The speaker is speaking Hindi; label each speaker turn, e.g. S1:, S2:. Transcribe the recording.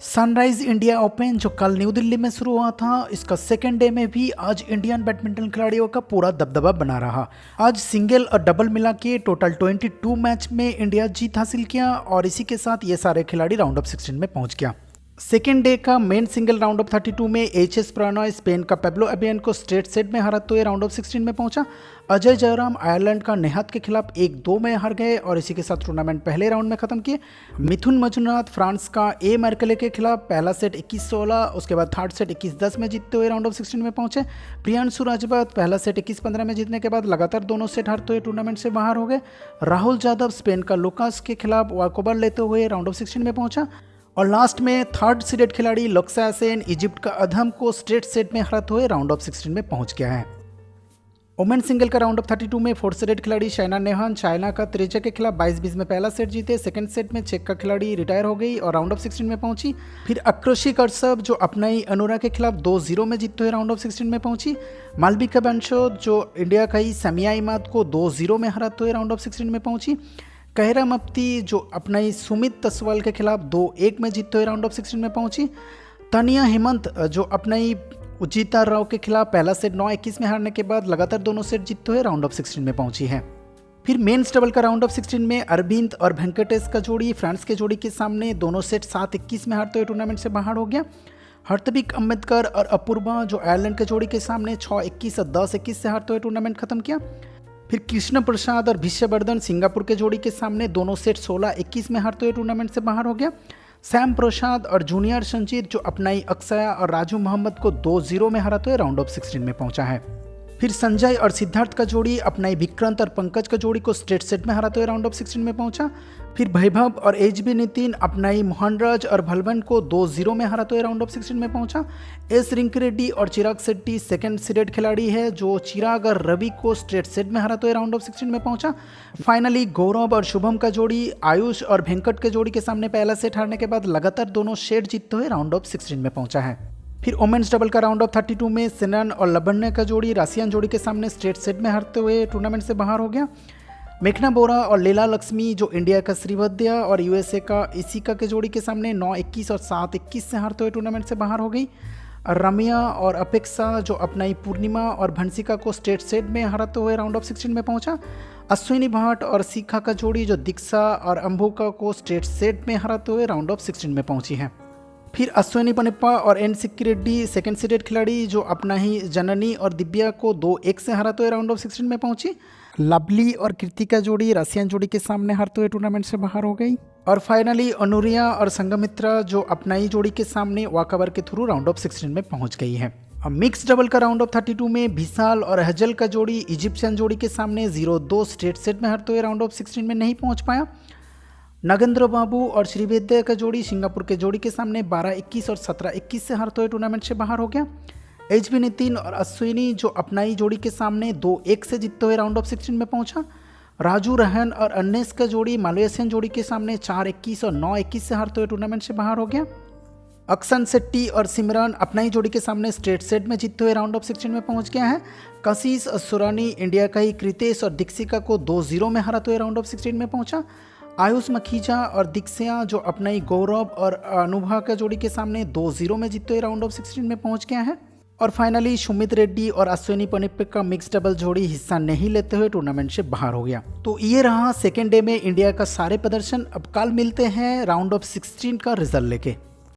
S1: सनराइज इंडिया ओपन जो कल न्यू दिल्ली में शुरू हुआ था, इसका सेकेंड डे में भी आज इंडियन बैडमिंटन खिलाड़ियों का पूरा दबदबा बना रहा। आज सिंगल और डबल मिला के टोटल 22 मैच में इंडिया जीत हासिल किया और इसी के साथ ये सारे खिलाड़ी राउंड ऑफ 16 में पहुंच गया। सेकेंड डे का मेन सिंगल राउंड ऑफ 32 में एच.एस. प्रणॉय स्पेन का पेब्लो एबियन को स्ट्रेट सेट में हराते हुए राउंड ऑफ 16 में पहुंचा। अजय जयराम आयरलैंड का नेहात के खिलाफ 1-2 में हार गए और इसी के साथ टूर्नामेंट पहले राउंड में खत्म किए। मिथुन मंजुनाथ फ्रांस का ए मर्कले के खिलाफ पहला सेट 21-16, उसके बाद थर्ड सेट 21-10 में जीतते हुए राउंड ऑफ 16 में पहुंचे। प्रियांशु राजपूत पहला सेट 21-15 में जीतने के बाद लगातार दोनों सेट हारते हुए टूर्नामेंट से बाहर हो गए। राहुल यादव स्पेन का लुकास के खिलाफ वॉकओवर लेते हुए राउंड ऑफ 16 में पहुंचा और लास्ट में थर्ड सीडेड खिलाड़ी लक्ष्या सेन इजिप्ट का अधम को स्ट्रेट सेट में हराते हुए राउंड ऑफ 16 में पहुंच गया है। वुमेन सिंगल का राउंड ऑफ 32 में फोर्थ सीडेड खिलाड़ी साइना नेहवाल चाइना का त्रेजा के खिलाफ 22-20 में पहला सेट जीते। सेकंड सेट में चेक का खिलाड़ी रिटायर हो गई और राउंड ऑफ 16 में पहुंची। फिर अक्रोशी कर्सब जो अपना ही अनुरा के खिलाफ 2-0 में जीतते हुए राउंड ऑफ 16 में पहुंची। मालविका बंशोद जो इंडिया का ही समिया इमाद को 2-0 में हराते हुए राउंड ऑफ 16 में पहुंची। कहरा मप्ती जो अपना ही सुमित तसवाल के खिलाफ 2-1 में जीतते हुए राउंड ऑफ 16 में पहुंची। तनिया हेमंत जो अपना ही उजिता राव के खिलाफ पहला सेट 9-21 में हारने के बाद लगातार दोनों सेट जीतते हुए राउंड ऑफ 16 में पहुंची है। फिर मेंस डबल का राउंड ऑफ 16 में अरविंद और वेंकटेश का जोड़ी फ्रांस के जोड़ी के सामने दोनों सेट 7-21 में हारते हुए टूर्नामेंट से बाहर हो गया। हर्तविक अम्बेडकर और अपूर्वा जो आयरलैंड के जोड़ी के सामने 6-21 और 10-21 से हारते हुए टूर्नामेंट खत्म किया। फिर कृष्ण प्रसाद और विश्ववर्धन सिंगापुर के जोड़ी के सामने दोनों सेट 16-21 में हारते हुए टूर्नामेंट से बाहर हो गया। सैम प्रसाद और जूनियर संजीत जो अपना ही अक्षया और राजू मोहम्मद को 2-0 में हराते हुए राउंड ऑफ 16 में पहुंचा है। फिर संजय और सिद्धार्थ का जोड़ी अपना ही विक्रांत और पंकज का जोड़ी को स्ट्रेट सेट में हराते हुए राउंड ऑफ 16 में पहुंचा। फिर वैभव और एच.बी. नितिन अपना ही मोहनराज और भलवन को 2-0 में हराते हुए राउंड ऑफ 16 में पहुंचा। एस रिंकी रेड्डी और चिराग शेट्टी सेकंड सीडेड खिलाड़ी है जो चिराग और रवि को स्ट्रेट सेट में हराते हुए राउंड ऑफ 16 में पहुंचा। फाइनली गौरव और शुभम का जोड़ी आयुष और वेंकट के जोड़ी के सामने पहला सेट हारने के बाद लगातार दोनों सेट जीतते हुए राउंड ऑफ 16 में पहुंचा है। फिर वुमेन्स डबल का राउंड ऑफ 32 में सिनन और लबन्य का जोड़ी राशियन जोड़ी के सामने स्ट्रेट सेट में हारते हुए टूर्नामेंट से बाहर हो गया। मेघना बोरा और लीला लक्ष्मी जो इंडिया का श्रीवद्या और यूएसए का इसिका के जोड़ी के सामने 9-21 और 7-21 से हारते हुए टूर्नामेंट से बाहर हो गई। रम्या और अपेक्षा जो अपना ही पूर्णिमा और भंसिका को स्ट्रेट सेट में हराते हुए राउंड ऑफ 16 में पहुंचा। अश्विनी भाट और शिखा का जोड़ी जो दीक्षा और अंबुका को स्ट्रेट सेट में हराते हुए राउंड ऑफ 16 में पहुंची है। फिर अश्विनी पनिप्पा और N Sikki Reddy second seeded खिलाड़ी जो अपना ही जननी और दिव्या को 2-1 से हराते हुए राउंड ऑफ 16 में पहुंची। लवली और कृतिका जोड़ी रशियन जोड़ी के सामने हारते हुए टूर्नामेंट से बाहर हो गई। और फाइनली अनुरिया और संगमित्रा जो अपना ही जोड़ी के सामने वॉकओवर के थ्रू राउंड ऑफ 16 में पहुंच गई है। अब मिक्स डबल का राउंड ऑफ 32 में विशाल और हजल का जोड़ी इजिप्शियन जोड़ी के सामने 0-2 स्ट्रेट सेट में हारते हुए राउंड ऑफ 16 में नहीं पहुंच पाया। नगेंद्र बाबू और श्रीवेद्य का जोड़ी सिंगापुर के जोड़ी के सामने 12-21 और 17-21 से हारते हुए टूर्नामेंट से बाहर हो गया। एच.बी. नितिन और अश्विनी जो अपना ही जोड़ी के सामने 2-1 से जीतते हुए राउंड ऑफ 16 में पहुंचा। राजू रहन और अन्नेस का जोड़ी मालयेशियन जोड़ी के सामने 4-21 और 9-21 से हारते हुए टूर्नामेंट से बाहर हो गया। अक्सन शेट्टी और सिमरन अपना ही जोड़ी के सामने स्ट्रेट सेट में जीतते हुए राउंड ऑफ 16 में पहुंच गया है। कशिश और सुरानी इंडिया का ही कृतेश और दीक्षिका को 2-0 में हराते हुए राउंड ऑफ 16 में पहुंचा। आयुष मखीजा और दीक्षया जो अपना ही गौरव और अनुभा का जोड़ी के सामने 2-0 में जीतते हुए राउंड ऑफ 16 में पहुंच गया है। और फाइनली सुमित रेड्डी और अश्विनी पनिप्पा का मिक्स डबल जोड़ी हिस्सा नहीं लेते हुए टूर्नामेंट से बाहर हो गया। तो ये रहा सेकेंड डे में इंडिया का सारे प्रदर्शन। अब कल मिलते हैं राउंड ऑफ 16 का रिजल्ट लेके।